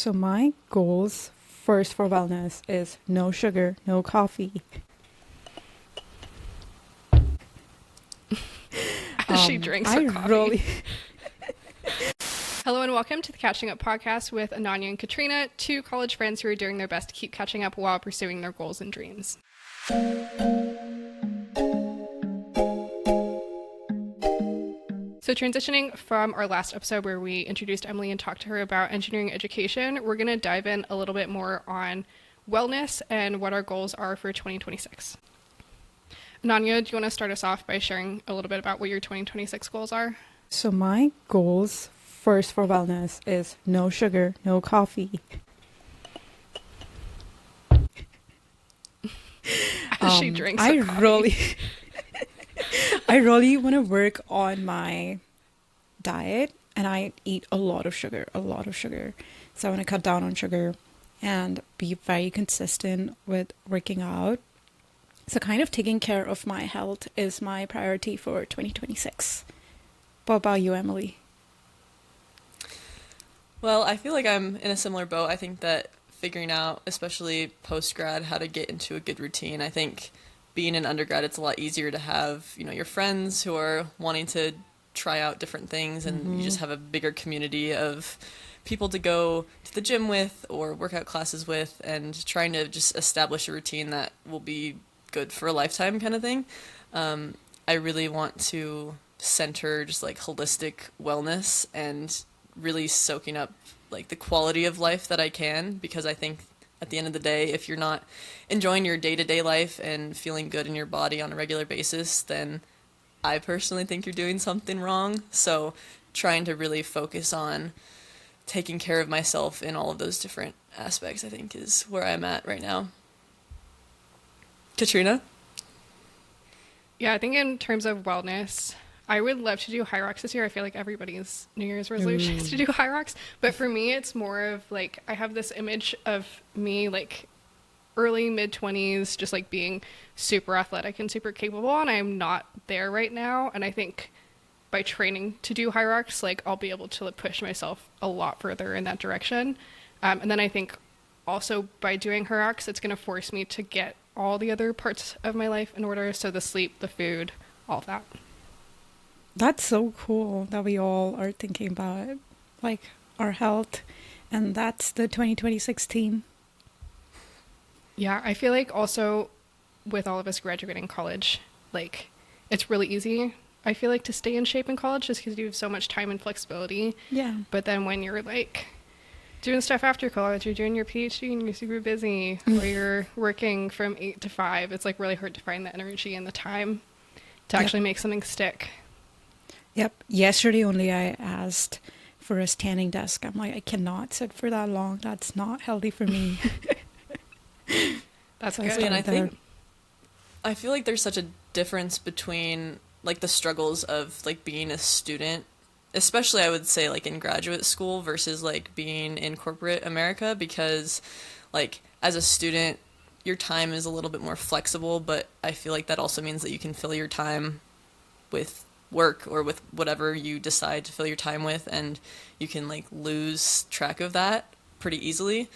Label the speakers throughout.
Speaker 1: So my goals first for wellness is no sugar, no coffee.
Speaker 2: She drinks
Speaker 1: I
Speaker 2: her coffee.
Speaker 1: really
Speaker 2: Hello and welcome to the Catching Up podcast with Ananya and Katrina, two college friends who are doing their best to keep catching up while pursuing their goals and dreams. So transitioning from our last episode where we introduced Emily and talked to her about engineering education, we're going to dive in a little bit more on wellness and what our goals are for 2026. Ananya, do you want to start us off by sharing a little bit about what your 2026 goals are?
Speaker 1: So my goals first for wellness is no sugar, no coffee.
Speaker 2: She drinks her coffee.
Speaker 1: I really want to work on my diet, and I eat a lot of sugar. So I want to cut down on sugar and be very consistent with working out. So kind of taking care of my health is my priority for 2026. What about you, Emily?
Speaker 3: Well, I feel like I'm in a similar boat. I think that figuring out, especially post-grad, how to get into a good routine. I think being an undergrad, it's a lot easier to have, your friends who are wanting to try out different things, and you just have a bigger community of people to go to the gym with or workout classes with, and trying to just establish a routine that will be good for a lifetime kind of thing. I really want to center just like holistic wellness and really soaking up like the quality of life that I can, because I think at the end of the day, if you're not enjoying your day-to-day life and feeling good in your body on a regular basis, then I personally think you're doing something wrong. So trying to really focus on taking care of myself in all of those different aspects, I think, is where I'm at right now. Katrina?
Speaker 2: Yeah, I think in terms of wellness, I would love to do high rocks this year. I feel like everybody's New Year's resolution is to do high rocks. But for me, it's more of like, I have this image of me like early mid-20s, just like being super athletic and super capable. And I'm not there right now. And I think by training to do high rocks, like I'll be able to push myself a lot further in that direction. And then I think also by doing high rocks, it's going to force me to get all the other parts of my life in order. So the sleep, the food, all of that.
Speaker 1: That's so cool that we all are thinking about like our health, and that's the 2026 team.
Speaker 2: Yeah, I feel like also with all of us graduating college, like it's really easy, I feel like, to stay in shape in college just because you have so much time and flexibility.
Speaker 1: Yeah.
Speaker 2: But then when you're like doing stuff after college, you're doing your PhD and you're super busy, or you're working from 8 to 5, it's like really hard to find the energy and the time to actually make something stick.
Speaker 1: Yep. Yesterday only I asked for a standing desk. I'm like, I cannot sit for that long. That's not healthy for me.
Speaker 2: That's
Speaker 1: So
Speaker 2: good.
Speaker 3: And I feel like there's such a difference between like the struggles of like being a student, especially I would say like in graduate school versus like being in corporate America, because like as a student, your time is a little bit more flexible, but I feel like that also means that you can fill your time with work or with whatever you decide to fill your time with, and you can like lose track of that pretty easily.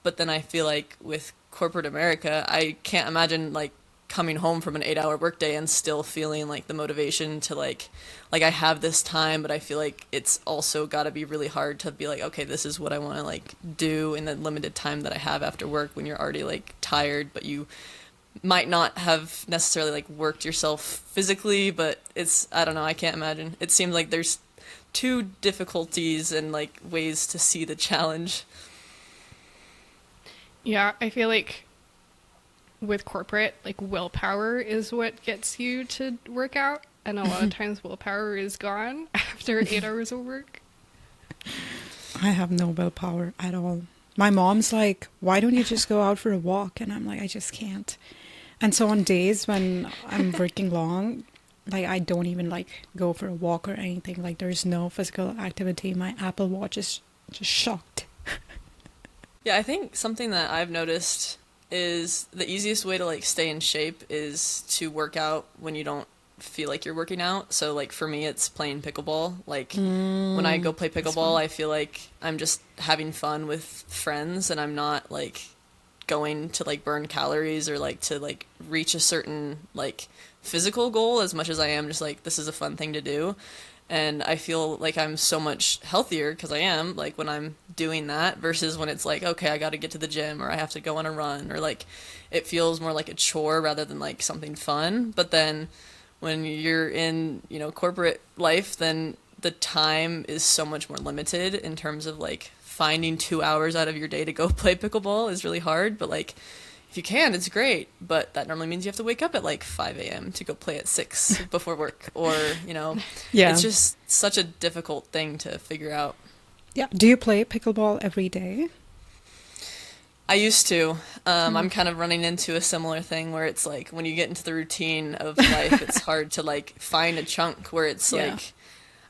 Speaker 3: But then I feel like with corporate America, I can't imagine like coming home from an 8-hour workday and still feeling like the motivation to like I have this time, but I feel like it's also got to be really hard to be like, okay, this is what I want to like do in the limited time that I have after work, when you're already like tired, but you might not have necessarily like worked yourself physically. But it's, I don't know, I can't imagine. It seems like there's two difficulties and like ways to see the challenge.
Speaker 2: Yeah, I feel like with corporate, like willpower is what gets you to work out, and a lot of times willpower is gone after 8 hours of work.
Speaker 1: I have no willpower at all. My mom's like, why don't you just go out for a walk? And I'm like, I just can't. And so on days when I'm working long, like I don't even like go for a walk or anything. Like there's no physical activity. My Apple Watch is just shocked.
Speaker 3: Yeah, I think something that I've noticed is the easiest way to like stay in shape is to work out when you don't feel like you're working out. So like for me it's playing pickleball. Like when I go play pickleball, I feel like I'm just having fun with friends and I'm not like going to like burn calories or like to like reach a certain like physical goal as much as I am just like this is a fun thing to do. And I feel like I'm so much healthier because I am like when I'm doing that versus when it's like okay, I got to get to the gym or I have to go on a run or like it feels more like a chore rather than like something fun. But then when you're in, you know, corporate life, then the time is so much more limited in terms of like finding 2 hours out of your day to go play pickleball is really hard. But like if you can, it's great. But that normally means you have to wake up at like 5 a.m. to go play at 6 before work or, you know,
Speaker 1: Yeah.
Speaker 3: it's just such a difficult thing to figure out.
Speaker 1: Yeah. Do you play pickleball every day?
Speaker 3: I used to. I'm kind of running into a similar thing where it's like when you get into the routine of life, it's hard to like find a chunk where it's like,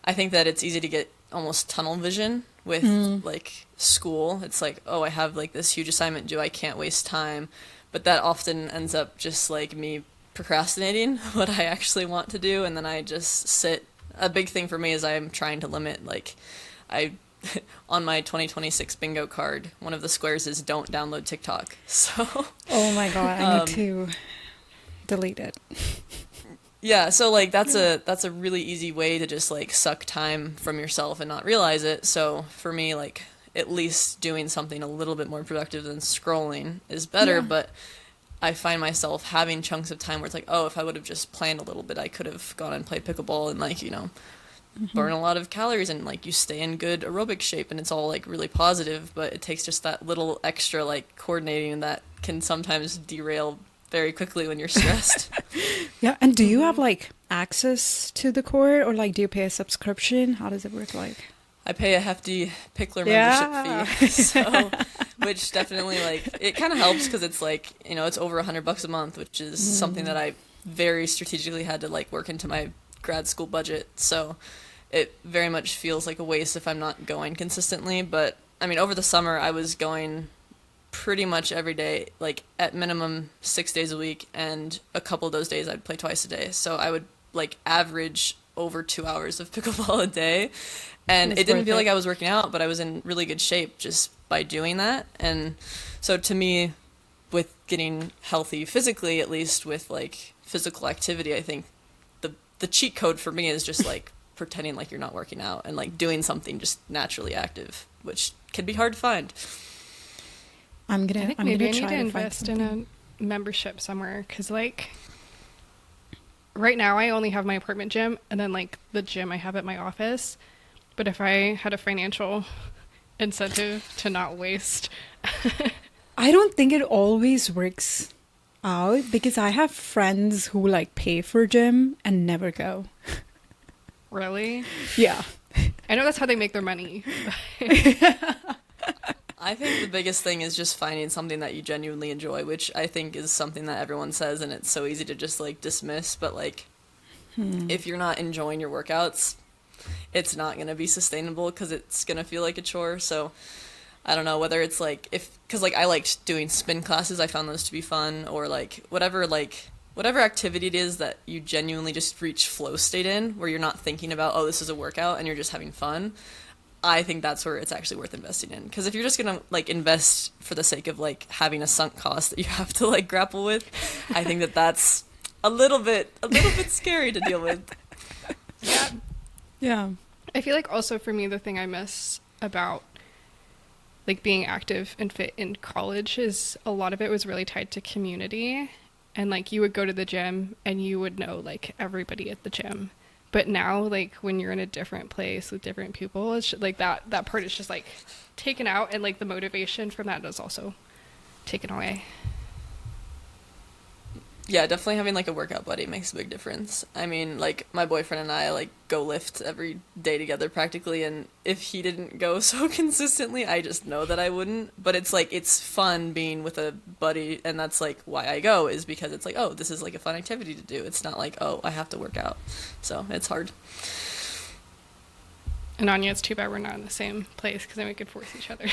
Speaker 3: I think that it's easy to get almost tunnel vision with like school. It's like, oh, I have like this huge assignment due. I can't waste time. But that often ends up just like me procrastinating what I actually want to do. And then I just sit. A big thing for me is I'm trying to limit like I on my 2026 bingo card, one of the squares is don't download TikTok. So
Speaker 1: Oh my God, I need to delete it.
Speaker 3: yeah, so like that's a really easy way to just like suck time from yourself and not realize it. So for me, like at least doing something a little bit more productive than scrolling is better,
Speaker 1: Yeah.
Speaker 3: but I find myself having chunks of time where it's like, oh, if I would have just planned a little bit, I could have gone and played pickleball and like, you know, burn a lot of calories and like you stay in good aerobic shape and it's all like really positive, but it takes just that little extra like coordinating that can sometimes derail very quickly when you're stressed.
Speaker 1: Yeah. And do you have like access to the court or like do you pay a subscription? How does it work like?
Speaker 3: I pay a hefty pickler
Speaker 1: Yeah.
Speaker 3: membership fee, so which definitely like it kind of helps because it's like, you know, it's over $100 a month, which is something that I very strategically had to like work into my grad school budget. So it very much feels like a waste if I'm not going consistently. But I mean, over the summer I was going pretty much every day, like at minimum 6 days a week, and a couple of those days I'd play twice a day. So I would like average over 2 hours of pickleball a day. And
Speaker 1: It's
Speaker 3: it didn't
Speaker 1: worth
Speaker 3: feel
Speaker 1: it.
Speaker 3: like I was working out, but I was in really good shape just by doing that. And so to me, with getting healthy physically, at least with like physical activity, I think the cheat code for me is just like pretending like you're not working out and like doing something just naturally active, which can be hard to find.
Speaker 1: I'm
Speaker 2: I think
Speaker 1: gonna
Speaker 2: maybe I need
Speaker 1: try
Speaker 2: to
Speaker 1: find
Speaker 2: invest in
Speaker 1: something.
Speaker 2: a membership somewhere because, like, right now I only have my apartment gym and then like the gym I have at my office. But if I had a financial incentive to not waste,
Speaker 1: I don't think it always works out because I have friends who like pay for gym and never go.
Speaker 2: really,
Speaker 1: Yeah.
Speaker 2: I know that's how they make their money.
Speaker 3: I think the biggest thing is just finding something that you genuinely enjoy, which I think is something that everyone says and it's so easy to just like dismiss, but like if you're not enjoying your workouts, it's not going to be sustainable because it's going to feel like a chore. So I don't know whether it's like because like I liked doing spin classes, I found those to be fun, or like whatever activity it is that you genuinely just reach flow state in where you're not thinking about, oh, this is a workout and you're just having fun. I think that's where it's actually worth investing in. Because if you're just going to like invest for the sake of like having a sunk cost that you have to like grapple with, I think that that's a little bit scary to deal with.
Speaker 2: Yeah.
Speaker 1: Yeah.
Speaker 2: I feel like also for me, the thing I miss about like being active and fit in college is a lot of it was really tied to community. And like you would go to the gym and you would know like everybody at the gym. But now like when you're in a different place with different people, it's like that part is just like taken out, and like the motivation from that is also taken away.
Speaker 3: Yeah, definitely having like a workout buddy makes a big difference. I mean, like my boyfriend and I like go lift every day together practically, and if he didn't go so consistently, I just know that I wouldn't. But it's like it's fun being with a buddy, and that's like why I go, is because it's like, oh, this is like a fun activity to do. It's not like, oh, I have to work out. So it's hard.
Speaker 2: And Anya, it's too bad we're not in the same place because then we could force each other.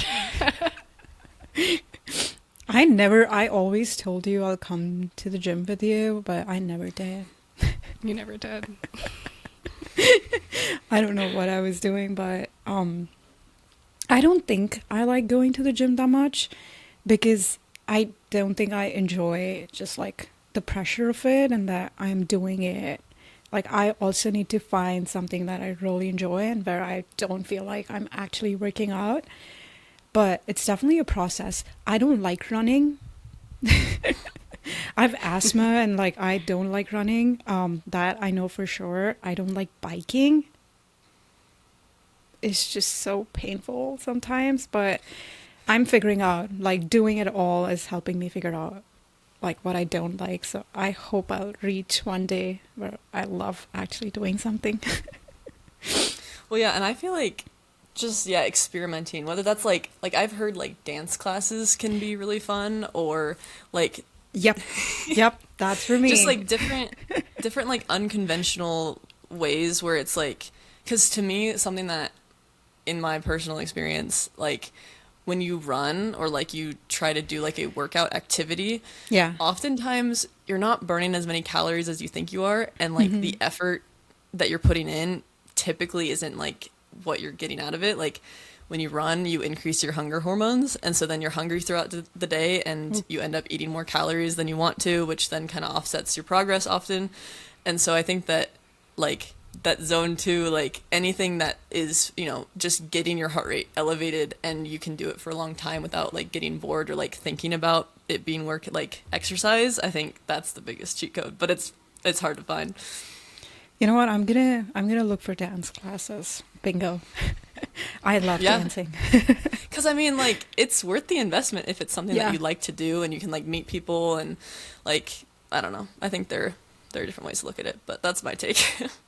Speaker 1: I always told you I'll come to the gym with you, but I never did.
Speaker 2: You never did.
Speaker 1: I don't know what I was doing, but I don't think I like going to the gym that much because I don't think I enjoy just like the pressure of it and that I'm doing it. Like I also need to find something that I really enjoy and where I don't feel like I'm actually working out. But it's definitely a process. I don't like running. I have asthma and like I don't like running. That I know for sure. I don't like biking. It's just so painful sometimes, but I'm figuring out like doing it all is helping me figure out like what I don't like. So I hope I'll reach one day where I love actually doing something.
Speaker 3: Well, yeah, and I feel like just yeah, experimenting, whether that's like I've heard like dance classes can be really fun or like
Speaker 1: Yep. Yep, that's for me.
Speaker 3: just like different like unconventional ways where it's like cuz to me something that in my personal experience like when you run or like you try to do like a workout activity,
Speaker 1: Yeah.
Speaker 3: oftentimes you're not burning as many calories as you think you are and like the effort that you're putting in typically isn't like what you're getting out of it. Like when you run, you increase your hunger hormones, and so then you're hungry throughout the day and you end up eating more calories than you want to, which then kind of offsets your progress often. And so I think that like that zone 2, like anything that is, you know, just getting your heart rate elevated and you can do it for a long time without like getting bored or like thinking about it being work like exercise, I think that's the biggest cheat code, but it's hard to find.
Speaker 1: You know what? I'm gonna look for dance classes. Bingo. I love
Speaker 3: Yeah.
Speaker 1: dancing.
Speaker 3: Because I mean, like, it's worth the investment if it's something
Speaker 1: Yeah.
Speaker 3: that you like to do and you can like meet people and like I don't know. I think there are different ways to look at it, but that's my take.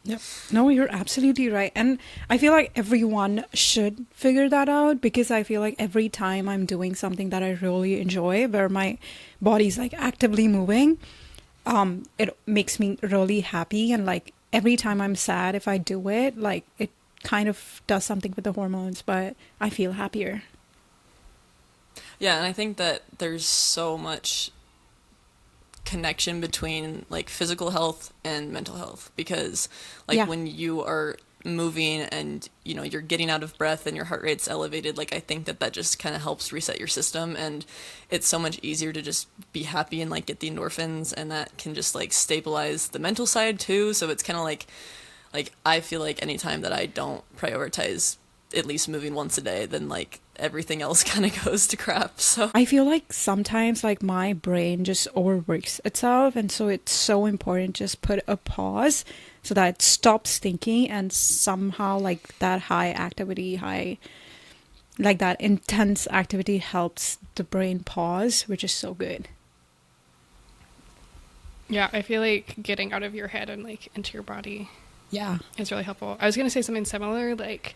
Speaker 1: Yep. No, you're absolutely right. And I feel like everyone should figure that out because I feel like every time I'm doing something that I really enjoy, where my body's like actively moving, it makes me really happy. And like every time I'm sad, if I do it, like it kind of does something with the hormones, but I feel happier.
Speaker 3: Yeah, and I think that there's so much connection between like physical health and mental health because like
Speaker 1: Yeah.
Speaker 3: when you are moving and you know you're getting out of breath and your heart rate's elevated, like I think that that just kind of helps reset your system and it's so much easier to just be happy and like get the endorphins and that can just like stabilize the mental side too. So it's kind of like I feel like anytime that I don't prioritize at least moving once a day, then like everything else kind of goes to crap. So
Speaker 1: I feel like sometimes like my brain just overworks itself and so it's so important just put a pause so that it stops thinking and somehow like that high like that intense activity helps the brain pause, which is so good.
Speaker 2: Yeah, I feel like getting out of your head and like into your body
Speaker 1: Yeah.
Speaker 2: is really helpful. I was gonna say something similar. Like,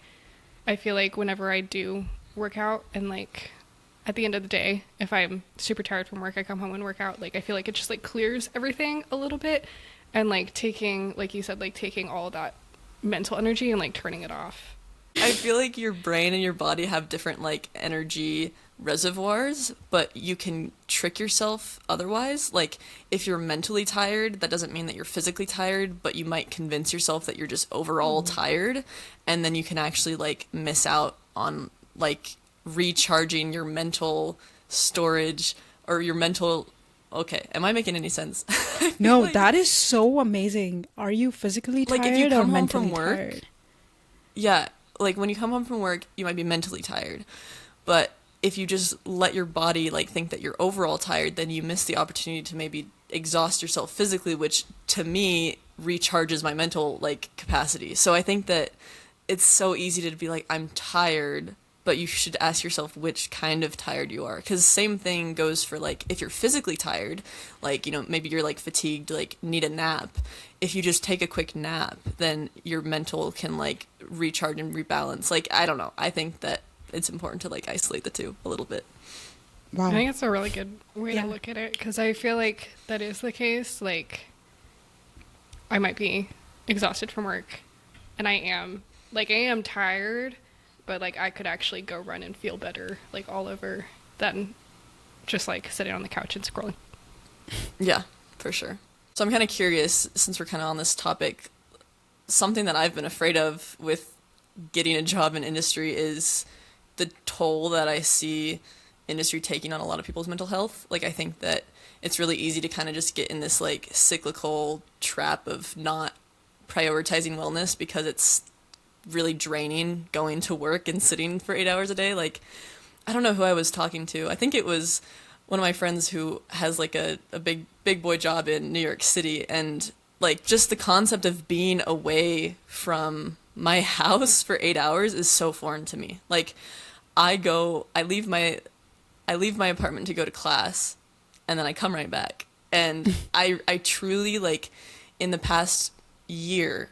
Speaker 2: I feel like whenever I do work out and like at the end of the day, if I'm super tired from work, I come home and work out. Like, I feel like it just like clears everything a little bit, and like taking, like you said, like taking all that mental energy and like turning it off.
Speaker 3: I feel like your brain and your body have different like energy reservoirs, but you can trick yourself otherwise. Like if you're mentally tired, that doesn't mean that you're physically tired, but you might convince yourself that you're just overall tired, and then you can actually like miss out on like recharging your mental storage or your mental. Okay, am I making any sense?
Speaker 1: No,
Speaker 3: like,
Speaker 1: that is so amazing. Are you physically
Speaker 3: like
Speaker 1: tired
Speaker 3: if you
Speaker 1: or
Speaker 3: come home
Speaker 1: mentally
Speaker 3: from work,
Speaker 1: tired?
Speaker 3: yeah, like when you come home from work, you might be mentally tired. But if you just let your body like think that you're overall tired, then you miss the opportunity to maybe exhaust yourself physically, which to me recharges my mental like capacity. So I think that it's so easy to be like, I'm tired, but you should ask yourself which kind of tired you are. Because same thing goes for like if you're physically tired, like, you know, maybe you're like fatigued, like need a nap. If you just take a quick nap, then your mental can like recharge and rebalance. Like, I don't know. I think that it's important to like isolate the two a little bit.
Speaker 1: Wow.
Speaker 2: I think it's a really good way
Speaker 1: Yeah.
Speaker 2: to look at it because I feel like that is the case. Like, I might be exhausted from work, and I am tired, but like I could actually go run and feel better like all over than just like sitting on the couch and scrolling.
Speaker 3: Yeah, for sure. So I'm kind of curious, since we're kind of on this topic, something that I've been afraid of with getting a job in industry is the toll that I see industry taking on a lot of people's mental health. Like, I think that it's really easy to kind of just get in this like cyclical trap of not prioritizing wellness because it's really draining going to work and sitting for 8 hours a day. Like, I don't know who I was talking to. I think it was one of my friends who has like a big boy job in New York City, and like just the concept of being away from my house for 8 hours is so foreign to me. Like, I leave my apartment to go to class, and then I come right back. And I truly, like, in the past year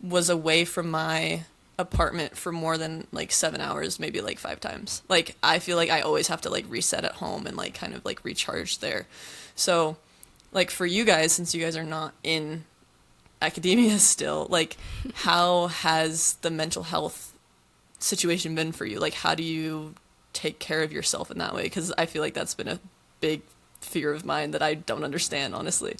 Speaker 3: was away from my apartment for more than like 7 hours, maybe like 5 times. Like, I feel like I always have to like reset at home and like kind of like recharge there. So like for you guys, since you guys are not in academia still, like how has the mental health situation been for you? Like, how do you take care of yourself in that way? Because I feel like that's been a big fear of mine that I don't understand, honestly.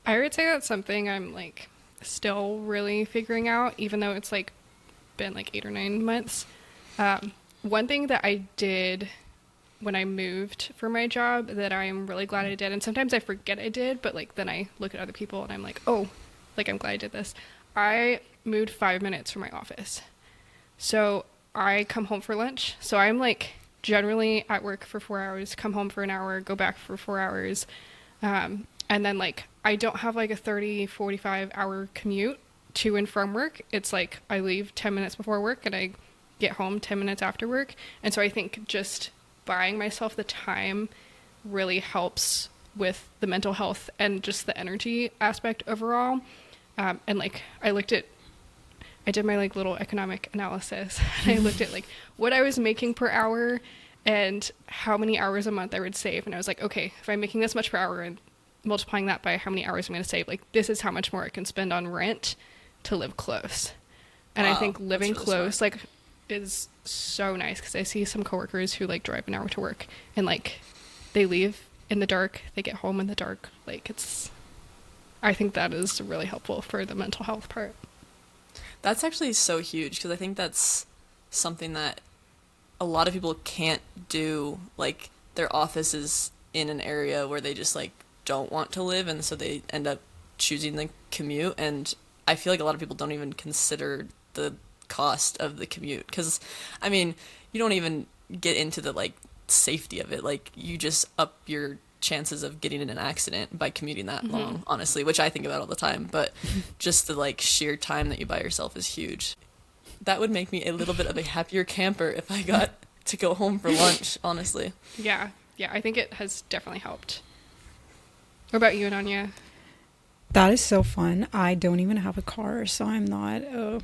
Speaker 2: I would say that's something I'm like still really figuring out, even though it's like been like 8 or 9 months. One thing that I did when I moved for my job that I'm really glad I did, and sometimes I forget I did, but like then I look at other people and I'm like, oh, like I'm glad I did this. I moved 5 minutes from my office. So I come home for lunch. So I'm like generally at work for 4 hours, come home for an hour, go back for 4 hours. And then like I don't have like a 30-45 hour commute to and from work. It's like I leave 10 minutes before work and I get home 10 minutes after work. And so I think just buying myself the time really helps with the mental health and just the energy aspect overall. And like I did my like little economic analysis and I looked at like what I was making per hour and how many hours a month I would save. And I was like, okay, if I'm making this much per hour and multiplying that by how many hours I'm going to save, like this is how much more I can spend on rent to live close. And wow, I think living really close smart. Like is so nice because I see some coworkers who like drive an hour to work and like they leave in the dark, they get home in the dark. Like I think that is really helpful for the mental health part.
Speaker 3: That's actually so huge because I think that's something that a lot of people can't do. Like their office is in an area where they just like don't want to live, and so they end up choosing the commute. And I feel like a lot of people don't even consider the cost of the commute because, I mean, you don't even get into the like safety of it. Like you just up your chances of getting in an accident by commuting that long, honestly, which I think about all the time. But just the like sheer time that you buy yourself is huge. That would make me a little bit of a happier camper if I got to go home for lunch, honestly.
Speaker 2: Yeah, I think it has definitely helped. What about you, Ananya?
Speaker 1: That is so fun. I don't even have a car, so I'm not a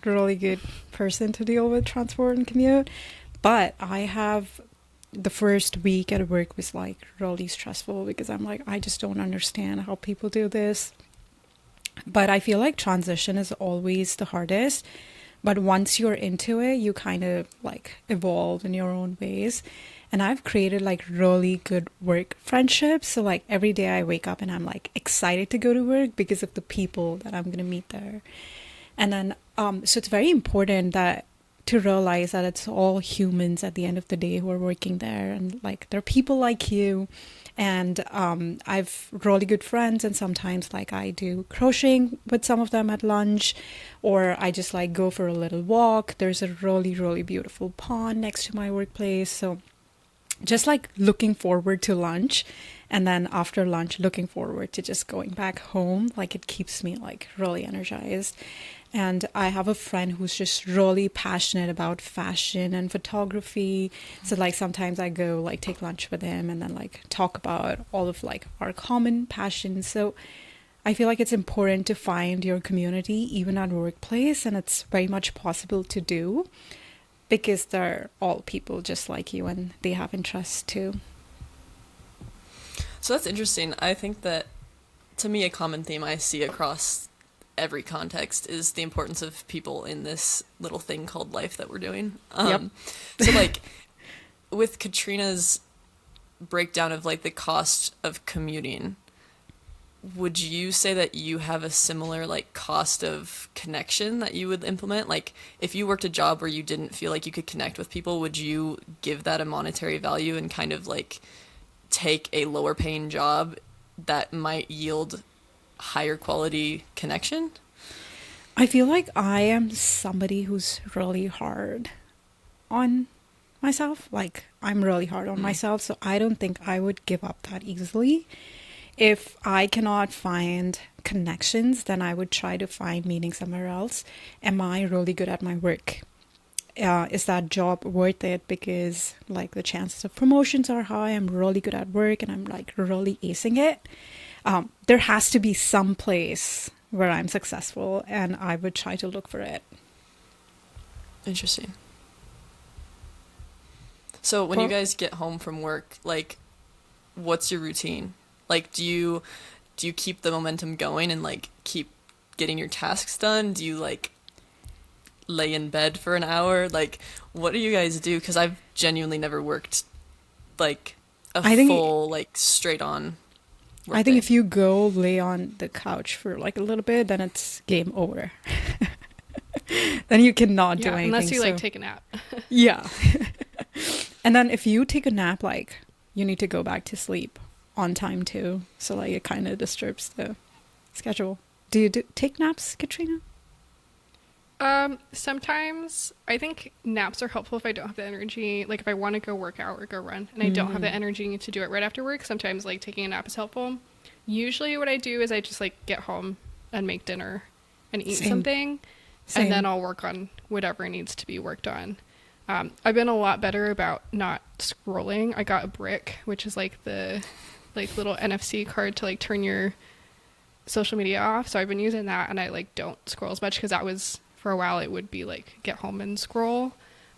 Speaker 1: really good person to deal with transport and commute. But I have the first week at work was like really stressful because I'm like, I just don't understand how people do this. But I feel like transition is always the hardest. But once you're into it, you kind of like evolve in your own ways. And I've created like really good work friendships. So like every day I wake up and I'm like excited to go to work because of the people that I'm going to meet there. And then, so it's very important to realize that it's all humans at the end of the day who are working there. And like, there are people like you. And I've really good friends, and sometimes like I do crocheting with some of them at lunch, or I just like go for a little walk. There's a really, really beautiful pond next to my workplace. So just like looking forward to lunch, and then after lunch looking forward to just going back home, like it keeps me like really energized. And I have a friend who's just really passionate about fashion and photography. So like sometimes I go like take lunch with him and then like talk about all of like our common passions. So I feel like it's important to find your community even at workplace, and it's very much possible to do because they're all people just like you and they have interests too.
Speaker 3: So that's interesting. I think that to me a common theme I see across every context is the importance of people in this little thing called life that we're doing. So like with Katrina's breakdown of like the cost of commuting, would you say that you have a similar like cost of connection that you would implement? Like if you worked a job where you didn't feel like you could connect with people, would you give that a monetary value and kind of like take a lower paying job that might yield higher quality connection?
Speaker 1: I feel like I am somebody who's really hard on myself. Like, I'm really hard on myself, so I don't think I would give up that easily. If I cannot find connections, then I would try to find meaning somewhere else. Am I really good at my work? Is that job worth it? Because like the chances of promotions are high. I'm really good at work and I'm like really acing it. There has to be some place where I'm successful, and I would try to look for it.
Speaker 3: Interesting. So when you guys get home from work, like, what's your routine? Like, do you keep the momentum going and like keep getting your tasks done? Do you like lay in bed for an hour? Like, what do you guys do? Because I've genuinely never worked like full like straight on work
Speaker 1: I think
Speaker 3: day.
Speaker 1: if you go lay on the couch for like a little bit, then it's game over. Then you cannot do anything.
Speaker 2: Unless you like take a nap.
Speaker 1: Yeah. And then if you take a nap, like you need to go back to sleep on time too. So like it kind of disturbs the schedule. Do you take naps, Katrina?
Speaker 2: Sometimes I think naps are helpful if I don't have the energy. Like if I want to go work out or go run and I don't have the energy to do it right after work, sometimes like taking a nap is helpful. Usually what I do is I just like get home and make dinner and eat something. And then I'll work on whatever needs to be worked on. I've been a lot better about not scrolling. I got a brick, which is like the like little NFC card to like turn your social media off. So I've been using that, and I like don't scroll as much because that was for a while. It would be like get home and scroll,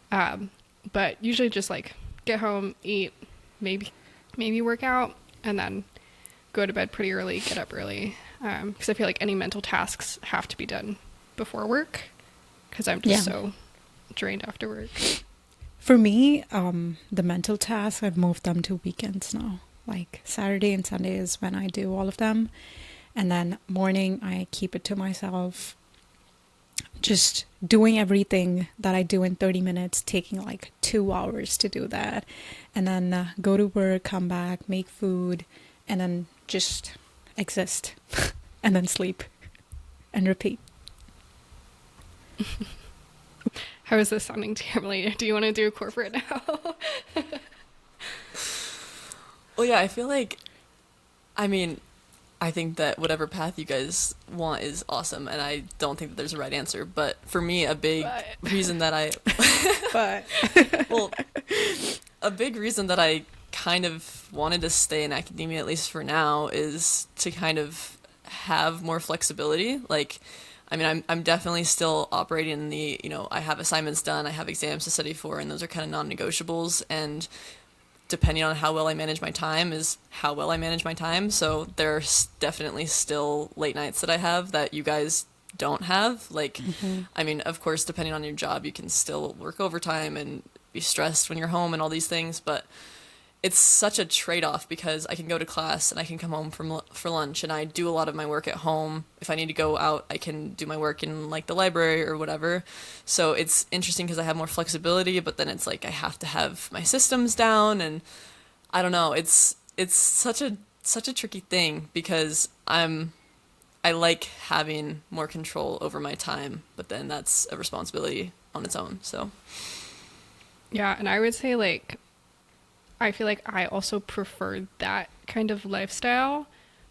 Speaker 2: but usually just like get home, eat, maybe work out, and then go to bed pretty early, get up early, because I feel like any mental tasks have to be done before work because I'm just so drained after work.
Speaker 1: For me, the mental tasks, I've moved them to weekends now. Like Saturday and Sunday is when I do all of them. And then morning, I keep it to myself. Just doing everything that I do in 30 minutes, taking like 2 hours to do that. And then go to work, come back, make food, and then just exist. And then sleep and repeat.
Speaker 2: How is this sounding to you, Emily? Do you want to do corporate now?
Speaker 3: Well, yeah, I feel like, I mean, I think that whatever path you guys want is awesome, and I don't think that there's a right answer. But for me, a big reason that I, well, a big reason that I kind of wanted to stay in academia, at least for now, is to kind of have more flexibility. Like, I mean, I'm definitely still operating in the, you know, I have assignments done, I have exams to study for, and those are kind of non-negotiables. And depending on how well I manage my time is how well I manage my time. So there's definitely still late nights that I have that you guys don't have. Like, I mean, of course, depending on your job, you can still work overtime and be stressed when you're home and all these things. But it's such a trade-off because I can go to class and I can come home for lunch, and I do a lot of my work at home. If I need to go out, I can do my work in like the library or whatever. So it's interesting because I have more flexibility, but then it's like I have to have my systems down, and I don't know. It's such a tricky thing because I like having more control over my time, but then that's a responsibility on its own. So
Speaker 2: yeah, and I would say like I feel like I also preferred that kind of lifestyle,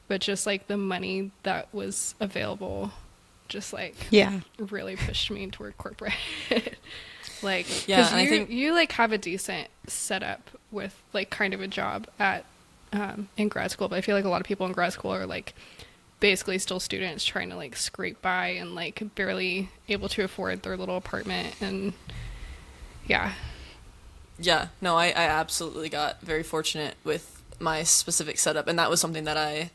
Speaker 2: but just like the money that was available just like really pushed me toward corporate. Like, because
Speaker 3: I think
Speaker 2: you like have a decent setup with like kind of a job at in grad school, but I feel like a lot of people in grad school are like basically still students trying to like scrape by and like barely able to afford their little apartment. And
Speaker 3: yeah, no, I absolutely got very fortunate with my specific setup, and that was something that I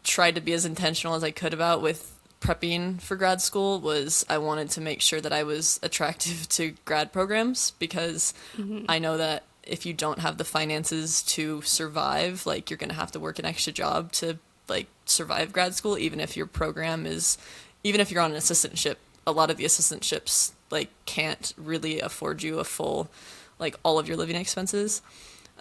Speaker 3: tried to be as intentional as I could about with prepping for grad school. Was I wanted to make sure that I was attractive to grad programs, because I know that if you don't have the finances to survive, like, you're going to have to work an extra job to like survive grad school, even if your program is, even if you're on an assistantship. A lot of the assistantships like can't really afford you a full, like all of your living expenses.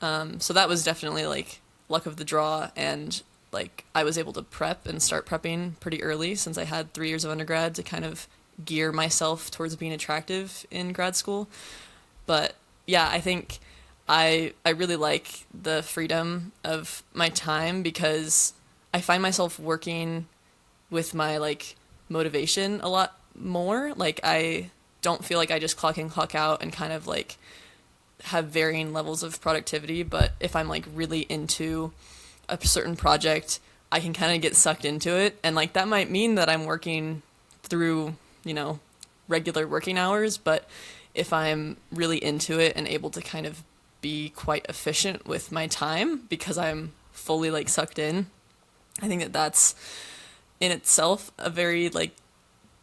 Speaker 3: So that was definitely like luck of the draw, and like I was able to prep and start prepping pretty early since I had 3 years of undergrad to kind of gear myself towards being attractive in grad school. But yeah, I think I really like the freedom of my time because I find myself working with my like motivation a lot more. Like I don't feel like I just clock in, clock out and kind of like have varying levels of productivity, but if I'm like really into a certain project, I can kind of get sucked into it, and like that might mean that I'm working through, you know, regular working hours, but if I'm really into it and able to kind of be quite efficient with my time because I'm fully like sucked in, I think that that's in itself a very like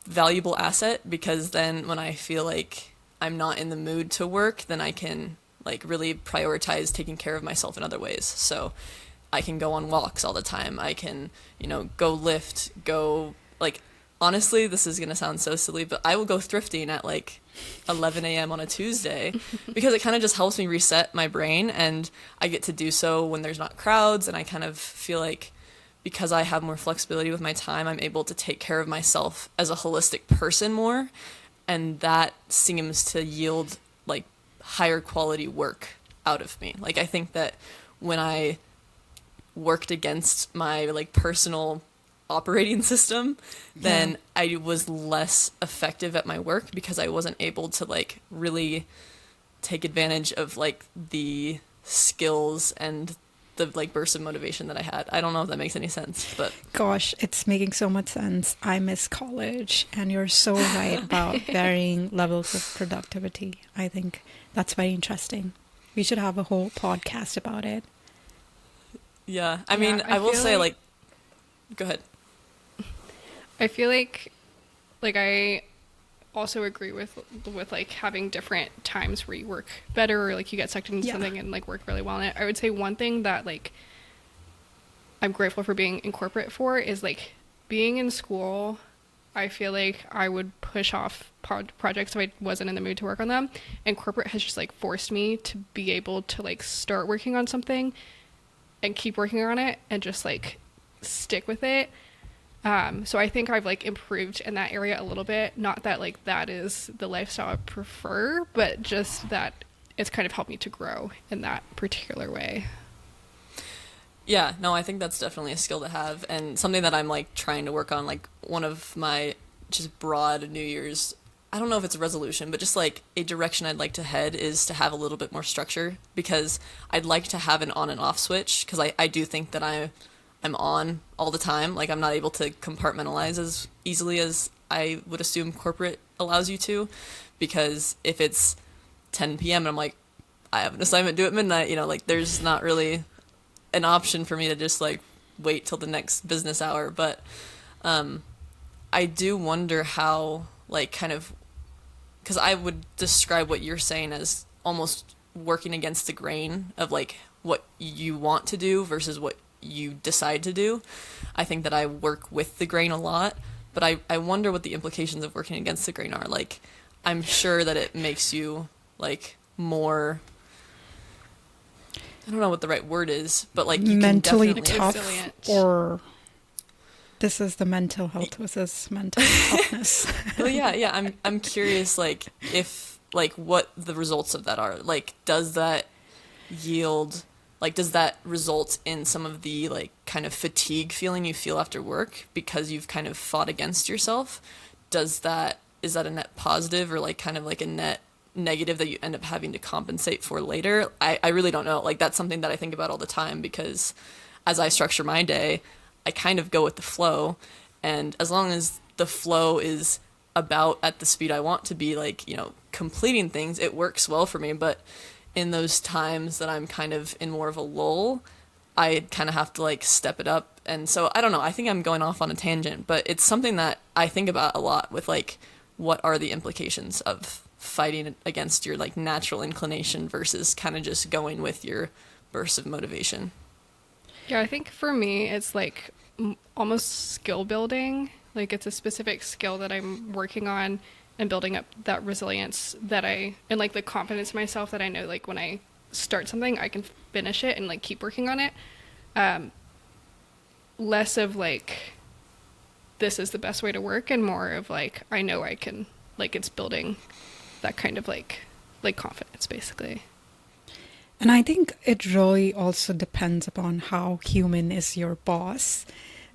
Speaker 3: valuable asset, because then when I feel like I'm not in the mood to work, then I can like really prioritize taking care of myself in other ways. So I can go on walks all the time. I can, you know, go lift, go like, honestly, this is going to sound so silly, but I will go thrifting at like 11 a.m. on a Tuesday because it kind of just helps me reset my brain, and I get to do so when there's not crowds, and I kind of feel like because I have more flexibility with my time, I'm able to take care of myself as a holistic person more, and that seems to yield like higher quality work out of me. Like I think that when I worked against my like personal operating system, then I was less effective at my work because I wasn't able to like really take advantage of like the skills and the like burst of motivation that I had. I don't know if that makes any sense, but
Speaker 1: Gosh, it's making so much sense. I miss college, and you're so right about varying levels of productivity. I think that's very interesting. We should have a whole podcast about it.
Speaker 3: yeah, I mean, I will
Speaker 2: feel
Speaker 3: say like go ahead.
Speaker 2: I feel like I also agree with like having different times where you work better, or like you get sucked into something and like work really well in it. I would say one thing that like I'm grateful for being in corporate for is like being in school. I feel like I would push off projects if I wasn't in the mood to work on them, and corporate has just like forced me to be able to like start working on something and keep working on it and just like stick with it. So I think I've like improved in that area a little bit. Not that like that is the lifestyle I prefer, but just that it's kind of helped me to grow in that particular way.
Speaker 3: Yeah, no, I think that's definitely a skill to have, and something that I'm like trying to work on. Like one of my just broad New Year's, I don't know if it's a resolution, but just like a direction I'd like to head is to have a little bit more structure, because I'd like to have an on and off switch, because I do think that I'm on all the time. Like I'm not able to compartmentalize as easily as I would assume corporate allows you to, because if it's 10 p.m. and I'm like, I have an assignment due at midnight, you know, like there's not really an option for me to just like wait till the next business hour. But I do wonder how like kind of, because I would describe what you're saying as almost working against the grain of like what you want to do versus what you decide to do. I think that I work with the grain a lot, but I wonder what the implications of working against the grain are. Like I'm sure that it makes you like more, I don't know what the right word is, but like you
Speaker 1: mentally
Speaker 3: can definitely
Speaker 1: tough,
Speaker 2: resilient.
Speaker 1: or this is the mental health versus mental toughness.
Speaker 3: Well, yeah. I'm curious, like if like what the results of that are. Like, does that yield? Like, does that result in some of the like kind of fatigue feeling you feel after work because you've kind of fought against yourself? Is that a net positive, or like kind of like a net negative that you end up having to compensate for later? I really don't know. Like that's something that I think about all the time, because as I structure my day, I kind of go with the flow, and as long as the flow is about at the speed I want to be, like, you know, completing things, it works well for me. But in those times that I'm kind of in more of a lull, I kind of have to like step it up. And so I don't know, I think I'm going off on a tangent, but it's something that I think about a lot with like what are the implications of fighting against your like natural inclination versus kind of just going with your burst of motivation.
Speaker 2: Yeah, I think for me, it's like almost skill building. Like it's a specific skill that I'm working on and building up that resilience and like the confidence in myself that I know like when I start something, I can finish it and like keep working on it. Less of like, this is the best way to work, and more of like, I know I can, like it's building that kind of like confidence basically.
Speaker 1: And I think it really also depends upon how human is your boss.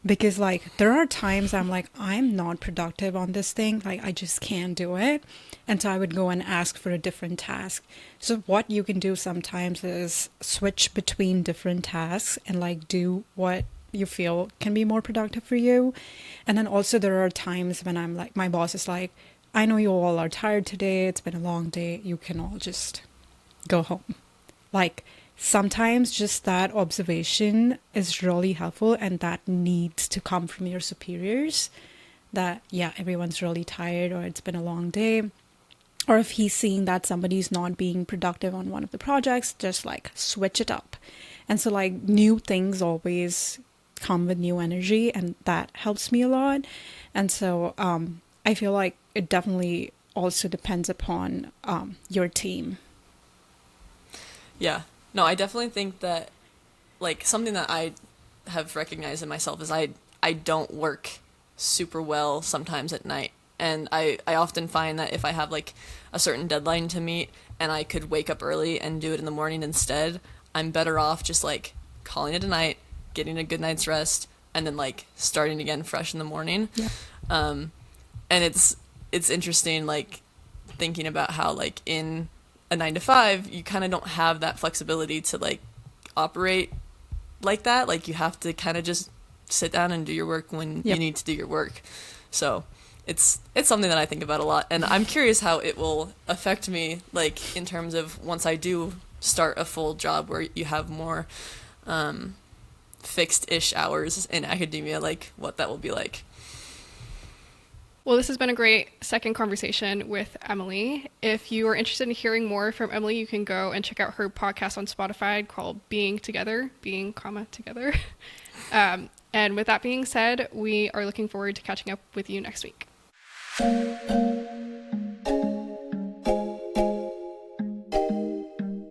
Speaker 1: Because, like, there are times I'm like, I'm not productive on this thing. Like, I just can't do it. And so I would go and ask for a different task. So, what you can do sometimes is switch between different tasks and, like, do what you feel can be more productive for you. And then also, there are times when I'm like, my boss is like, I know you all are tired today. It's been a long day. You can all just go home. Like, sometimes just that observation is really helpful, and that needs to come from your superiors that, yeah, everyone's really tired or it's been a long day. Or if he's seeing that somebody's not being productive on one of the projects, just like switch it up. And so like new things always come with new energy, and that helps me a lot. And so I feel like it definitely also depends upon your team.
Speaker 3: Yeah. No, I definitely think that, like, something that I have recognized in myself is I don't work super well sometimes at night. And I often find that if I have, like, a certain deadline to meet and I could wake up early and do it in the morning instead, I'm better off just, like, calling it a night, getting a good night's rest, and then, like, starting again fresh in the morning.
Speaker 1: Yeah.
Speaker 3: And it's interesting, like, thinking about how, like, in a 9 to 5, you kind of don't have that flexibility to like operate like that. Like you have to kind of just sit down and do your work when you need to do your work. So it's something that I think about a lot, and I'm curious how it will affect me, like in terms of once I do start a full job where you have more fixed-ish hours in academia, like what that will be like.
Speaker 2: Well, this has been a great second conversation with Emily. If you are interested in hearing more from Emily, you can go and check out her podcast on Spotify called Being Together. And with that being said, we are looking forward to catching up with you next week.